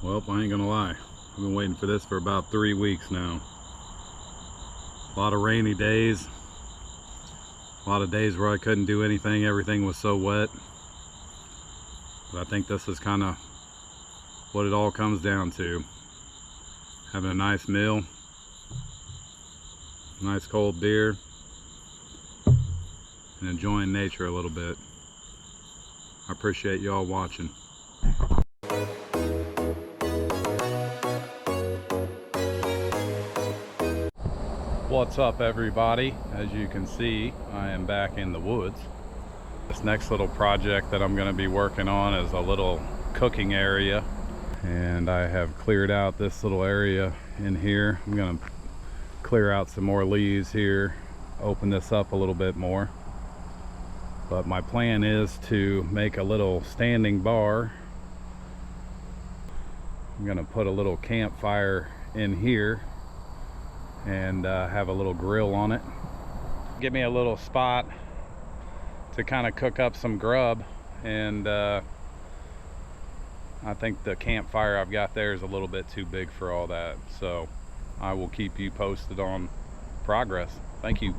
Well, I ain't gonna lie. I've been waiting for this for about 3 weeks now. A lot of rainy days. A lot of days where I couldn't do anything. Everything was so wet. But I think this is kind of what it all comes down to. Having a nice meal, nice cold beer, and enjoying nature a little bit. I appreciate y'all watching. What's up, everybody? As you can see, I am back in the woods. This next little project that I'm going to be working on is a little cooking area, and I have cleared out this little area in here. I'm going to clear out some more leaves here, open this up a little bit more. But my plan is to make a little standing bar. I'm going to put a little campfire in here and have a little grill on it. Give me a little spot to kind of cook up some grub, and I think the campfire I've got there is a little bit too big for all that, so I will keep you posted on progress. Thank you.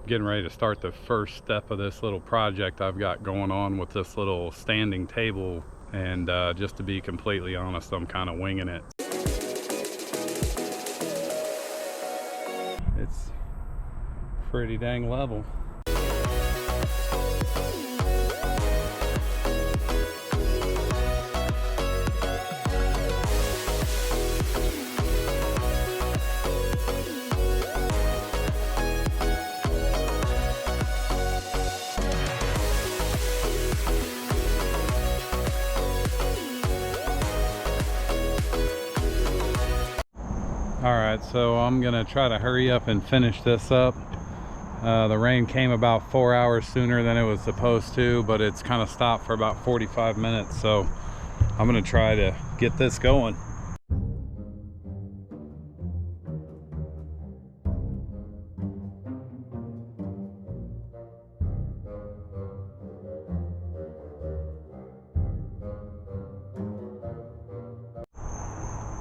Getting ready to start the first step of this little project I've got going on with this little standing table, and just to be completely honest, I'm kind of winging it. It's pretty dang level. Alright, so I'm gonna try to hurry up and finish this up. The rain came about 4 hours sooner than it was supposed to, but it's kind of stopped for about 45 minutes, so I'm gonna try to get this going.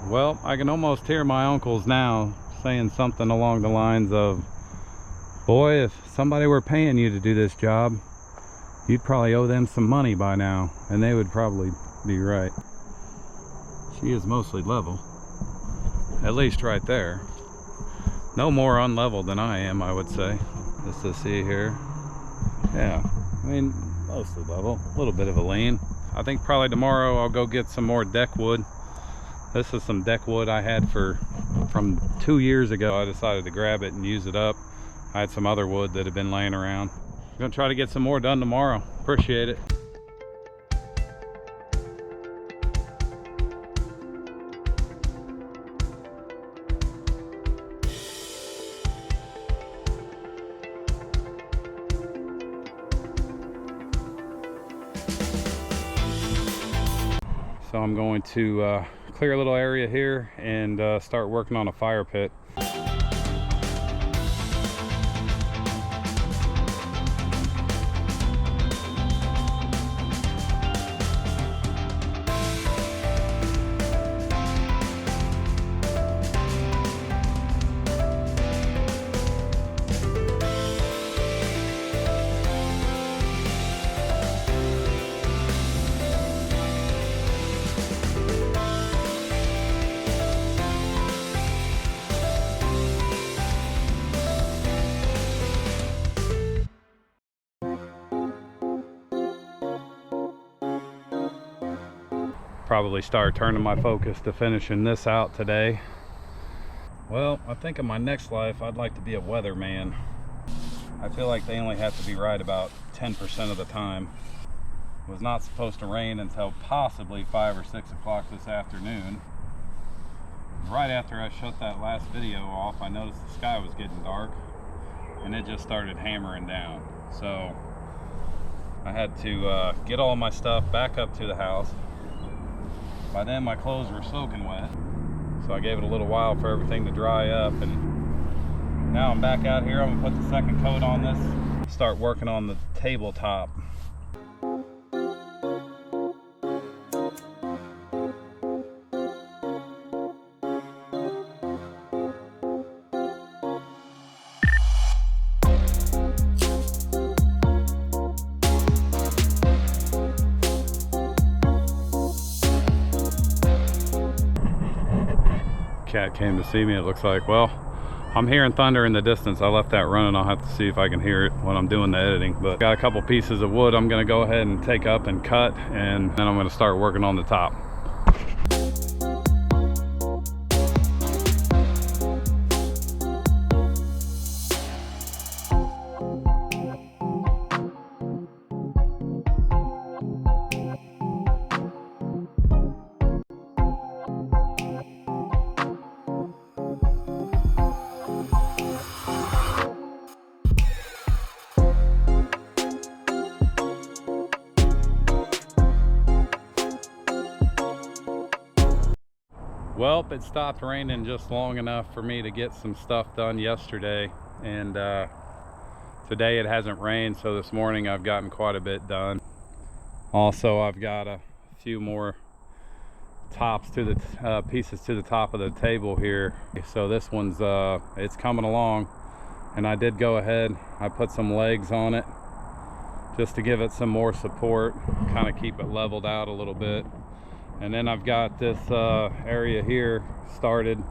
Well, I can almost hear my uncles now saying something along the lines of, boy, if somebody were paying you to do this job, you'd probably owe them some money by now. And they would probably be right. She is mostly level, at least right there. No more unleveled than I am, I would say. Just to see here. Yeah, I mean, mostly level, a little bit of a lean. I think probably tomorrow I'll go get some more deck wood. This is some deck wood I had from 2 years ago. I decided to grab it and use it up. I had some other wood that had been laying around. I'm gonna try to get some more done tomorrow. Appreciate it. So I'm going to clear a little area here and start working on a fire pit. Probably start turning my focus to finishing this out today. Well, I think in my next life I'd like to be a weatherman. I feel like they only have to be right about 10% of the time. It was not supposed to rain until possibly 5 or 6 o'clock this afternoon. Right after I shut that last video off, I noticed the sky was getting dark and it just started hammering down. So I had to get all my stuff back up to the house. By then my clothes were soaking wet, so I gave it a little while for everything to dry up, and now I'm back out here. I'm gonna put the second coat on this, start working on the tabletop. Cat came to see me, it looks like. Well, I'm hearing thunder in the distance. I left that running. I'll have to see if I can hear it when I'm doing the editing. But got a couple pieces of wood I'm gonna go ahead and take up and cut, and then I'm gonna start working on the top. Well, it stopped raining just long enough for me to get some stuff done yesterday, and today it hasn't rained, so this morning I've gotten quite a bit done. Also, I've got a few more tops to the pieces to the top of the table here. So this one's it's coming along, and I did go ahead, I put some legs on it just to give it some more support, kind of keep it leveled out a little bit. And then I've got this area here started.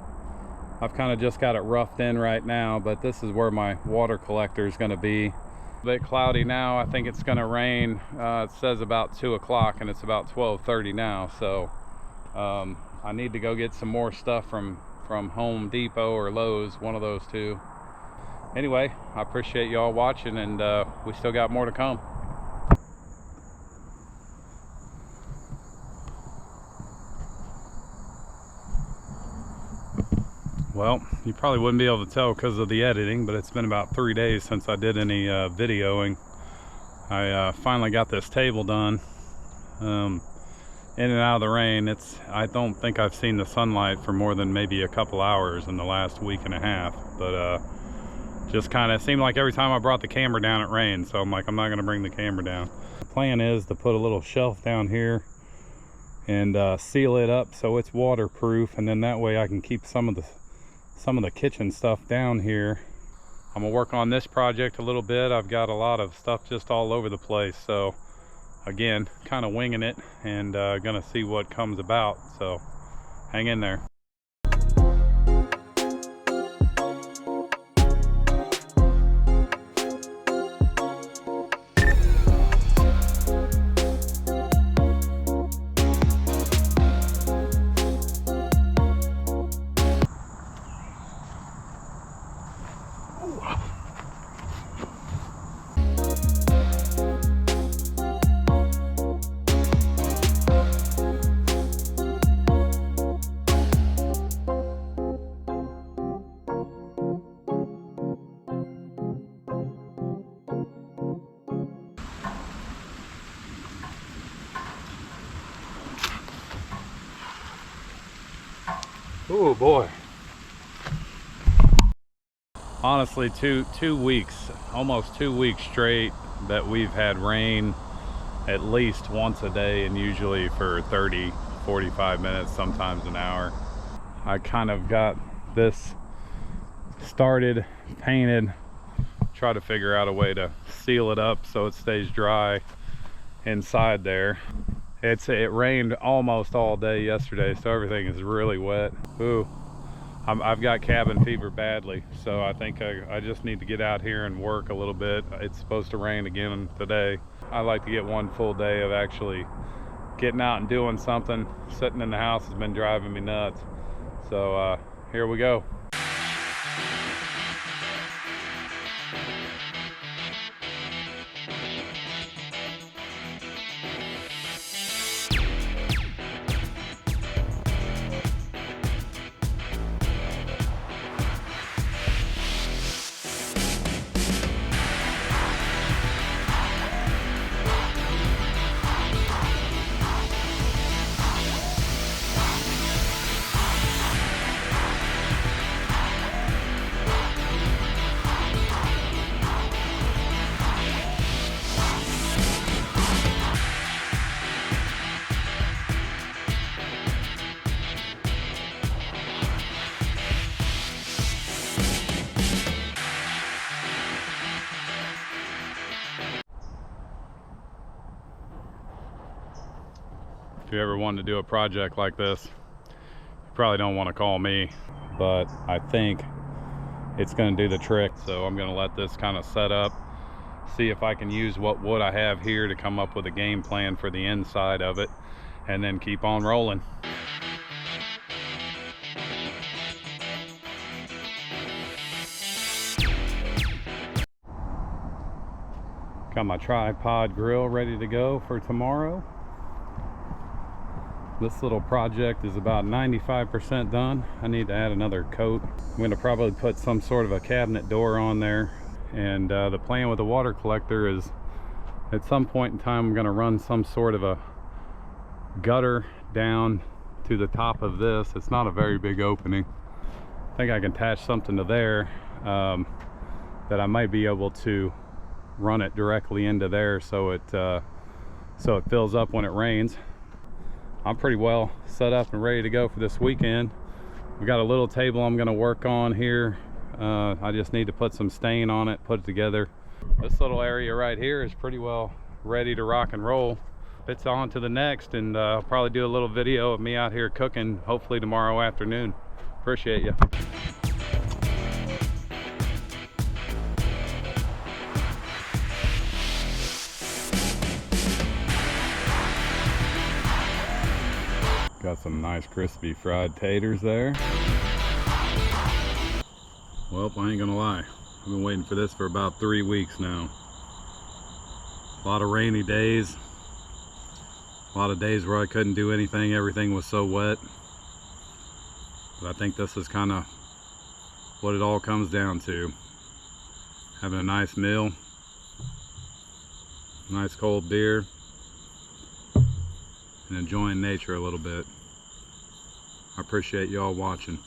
I've kind of just got it roughed in right now, but this is where my water collector is going to be. A bit cloudy now. I think it's going to rain. It says about 2 o'clock, and it's about 12:30 now. So I need to go get some more stuff from Home Depot or Lowe's, one of those two. Anyway, I appreciate y'all watching, and we still got more to come. Well, you probably wouldn't be able to tell because of the editing, but it's been about 3 days since I did any videoing. I finally got this table done, in and out of the rain. I don't think I've seen the sunlight for more than maybe a couple hours in the last week and a half, but just kind of seemed like every time I brought the camera down it rained, so I'm like, I'm not going to bring the camera down. The plan is to put a little shelf down here and seal it up so it's waterproof, and then that way I can keep some of the kitchen stuff down here. I'm gonna work on this project a little bit. I've got a lot of stuff just all over the place, so again, kind of winging it, and gonna see what comes about, so hang in there. Oh boy. Honestly, two weeks, almost 2 weeks straight that we've had rain at least once a day, and usually for 30, 45 minutes, sometimes an hour. I kind of got this started, painted, try to figure out a way to seal it up so it stays dry inside there. It rained almost all day yesterday, so everything is really wet. Ooh, I've got cabin fever badly, so I think I just need to get out here and work a little bit. It's supposed to rain again today. I like to get one full day of actually getting out and doing something. Sitting in the house has been driving me nuts. So here we go. If you ever want to do a project like this, you probably don't want to call me, but I think it's going to do the trick. So I'm going to let this kind of set up, see if I can use what wood I have here to come up with a game plan for the inside of it, and then keep on rolling. Got my tripod grill ready to go for tomorrow. This little project is about 95% done. I need to add another coat. I'm going to probably put some sort of a cabinet door on there. And the plan with the water collector is at some point in time I'm going to run some sort of a gutter down to the top of this. It's not a very big opening. I think I can attach something to there that I might be able to run it directly into there so it fills up when it rains. I'm pretty well set up and ready to go for this weekend. We got a little table I'm going to work on here. I just need to put some stain on it, put it together. This little area right here is pretty well ready to rock and roll. It's on to the next, and I'll probably do a little video of me out here cooking, hopefully tomorrow afternoon. Appreciate you. Got some nice crispy fried taters there. Well, I ain't gonna lie, I've been waiting for this for about 3 weeks now. A lot of rainy days, a lot of days where I couldn't do anything, everything was so wet. But I think this is kind of what it all comes down to. Having a nice meal, nice cold beer, and enjoying nature a little bit. I appreciate y'all watching.